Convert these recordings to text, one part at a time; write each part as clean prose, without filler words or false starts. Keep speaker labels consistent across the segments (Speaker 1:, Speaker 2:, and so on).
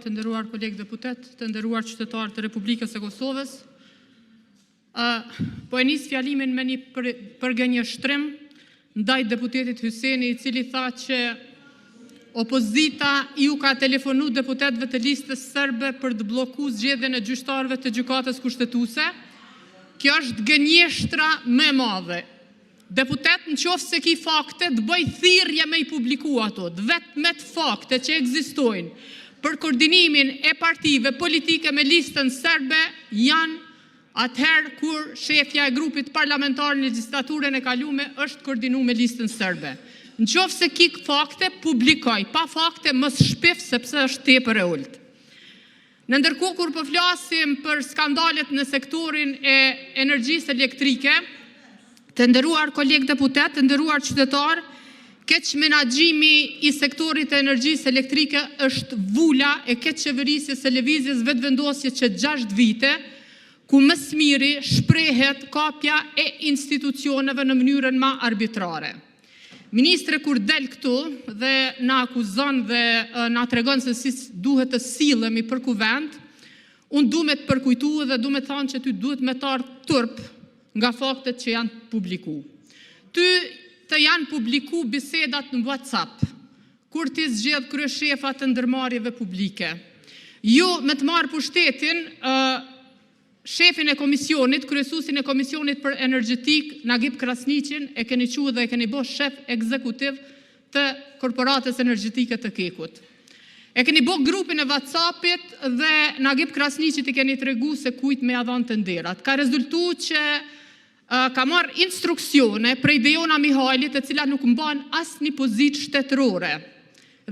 Speaker 1: të nderuar kolegë deputet, të nderuar qytetarë të Republikës së Kosovës. Po e nis fjalimin me një përgënjeshtrim ndaj deputetit Hyseni, i cili tha që opozita ju ka telefonu deputetëve të listës serbe për të bllokuar zgjedhjen e gjyqtarëve të gjykatës kushtetuese. Kjo është gënjeshtra më e madhe. Deputet në qoftë se ki fakte të bëj thirrje me i publiku ato, vetëm me të fakte që ekzistojnë për koordinimin e partive politike me listën serbe janë atëherë kur shefja e grupit parlamentar në legjislaturën e kalume është koordinu me listën serbe. Në qoftë se ki fakte, publikoj, pa fakte mos shpif sepse është tepër e ulët. Në ndërkohë kur po flasim për skandalet në sektorin e energjisë elektrike, të nderuar kolegë deputet, të nderuar qytetar, keq menaxhimi i sektorit të energjisë elektrike është vula e keq qeverisjes së lëvizjes vetëvendosje që 6 vite, ku më së miri shprehet kapja e institucioneve në mënyrën më arbitrare. Ministre kur del këtu dhe na akuzon dhe na tregon se si duhet të sillemi për kuvend, unë du me të përkujtu dhe du me të thanë që ty duhet me të ardhë turp nga faktet që janë publiku. Ty të janë publiku bisedat në WhatsApp, kur ti zgjedh kryeshefat të ndërmarrjeve publike. Ju me të marrë pushtetin, shefin e komisionit, kryesuesin e komisionit për energjetik, Nagip Krasniqin, e keni quajtur dhe e keni bërë shef ekzekutiv të korporatës energjetike të Kekut. E keni bërë grupin e WhatsAppit dhe Nagip Krasniqit i keni tregu se kujt me ia dhanë të nderat. Ka rezultuar që ka marrë instruksione prej Dejona Mihajlit, e cila nuk mban asnjë pozitë shtetërore.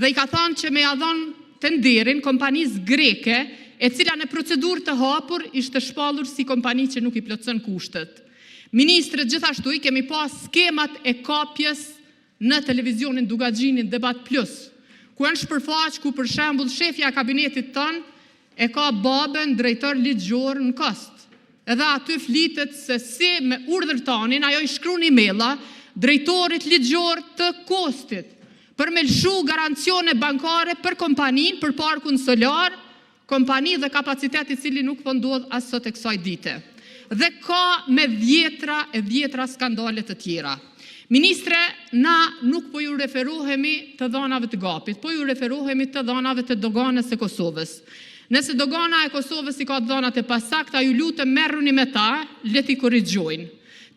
Speaker 1: Dhe i ka thënë që me ia dhanë të nderin kompanisë greke, e cila në procedurë të hapur ishte shpallur si kompani që nuk i plotson kushtet. Ministre, gjithashtu i kemi pas skemat e kapjes në televizionin Dugaxhinin Debat Plus, ku është shpërfaq ku për shembull shefja e kabinetit ton e ka babën drejtor ligjor në Kost. Edhe aty flitet se si me urdhër tanin ajo i shkruan emaila drejtorit ligjor të Kostit për me lshu garancione bankare për kompaninë, për parkun solar, kompani dhe kapacitet i cili nuk ndodh as sot e kësaj dite. Dhe ka me vjetra skandale të tjera. Ministre, na nuk po ju referohemi të dhanave të gapit, po ju referohemi të dhanave të doganës së Kosovës. Nëse dogana e Kosovës i ka dhanat e pasakta, ju lutem merruni me ta, le t'i korrigjojnë.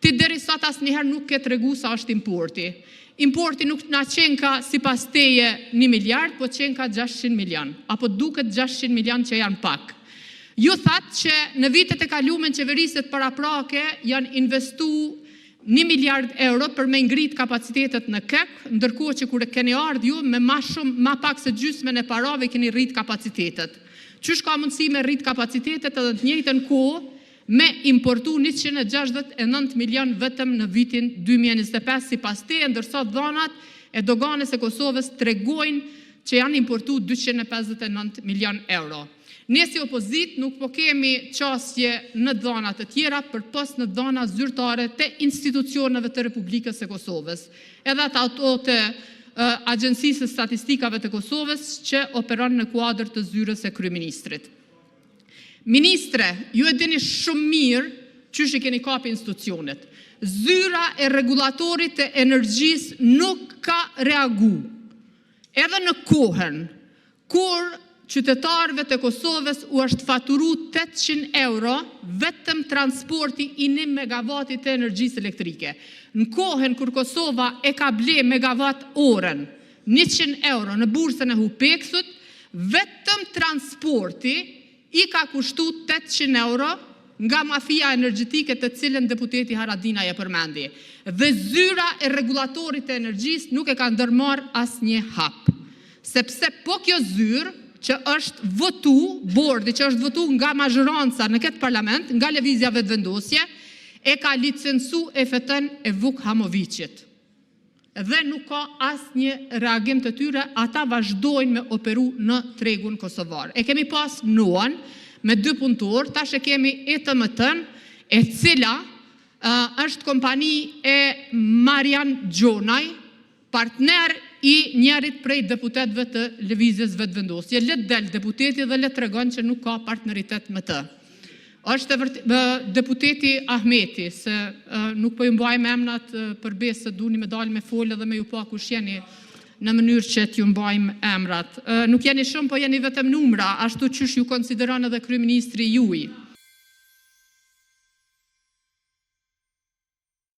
Speaker 1: Ti deri sot asnjëherë nuk ke tregu sa është importi. Importi nuk na qenë ka sipas teje 1 miliard, po qenë ka 600 milion, apo duket 600 milion që janë pak. Ju thatë që në vitet e kalume në qeveriset paraprake janë investu 1 miliard euro për me ngrit kapacitetet në KEK, ndërkohë që kur keni ardhur ju me ma pak se gjysmën e parave keni rrit kapacitetet. Qysh ka mundësi me rrit kapacitetet edhe të njëjtën kohë me importu 169 milion vetëm në vitin 2025 sipas teje, ndërsa dhanat e doganës e Kosovës tregojnë që janë importu 259 milion euro. Ne si opozit nuk po kemi qasje në dhana të tjera përpos në dhana zyrtare të institucioneve të Republikës së Kosovës, edhe ato të Agjencisë së Statistikave të Kosovës që operon në kuadër të zyrës e kryeministrit. Ministre, ju e dini shumë mirë çysh i keni kapi institucionet. Zyra e rregullatorit të energjisë nuk ka reagu. Edhe në kohën kur qytetarëve të Kosovës u është faturu 800 euro vetëm transporti i 1 megavatit të energjisë elektrike. Në kohën kur Kosova e ka ble megavat orën 100 euro në bursën e Hupeksut, vetëm transporti i ka kushtu 800 euro nga mafia energjetike të cilën deputeti Haradinaj e përmendi. Dhe zyra e rregullatorit të energjisë nuk e ka ndërmarr asnjë hap. Sepse po kjo zyrë që është votu, bordi që është votu nga mazhoranca në këtë parlament, nga lëvizja vetëvendosje, e ka licencu EFT-n e Vuk Hamoviqit. Dhe nuk ka asnjë reagim të tyre, ata vazhdojnë me operu në tregun kosovar. E kemi pas Noan me 2 punëtor, tash e kemi ETMT-n, e cila është kompani e Marian Gjonaj, partner i njerit prej deputetëve të lëvizjes vetëvendosje. Le të del deputeti dhe le të tregon që nuk ka partneritet me të. Është deputeti Ahmeti, se nuk po ju mbajmë emrat përbes se duni me dalë me folë dhe me ju pa kush jeni në mënyrë që t'ju mbajmë emrat. Nuk jeni shumë, po jeni vetëm numra, ashtu qysh ju konsideron edhe kryeministri juaj.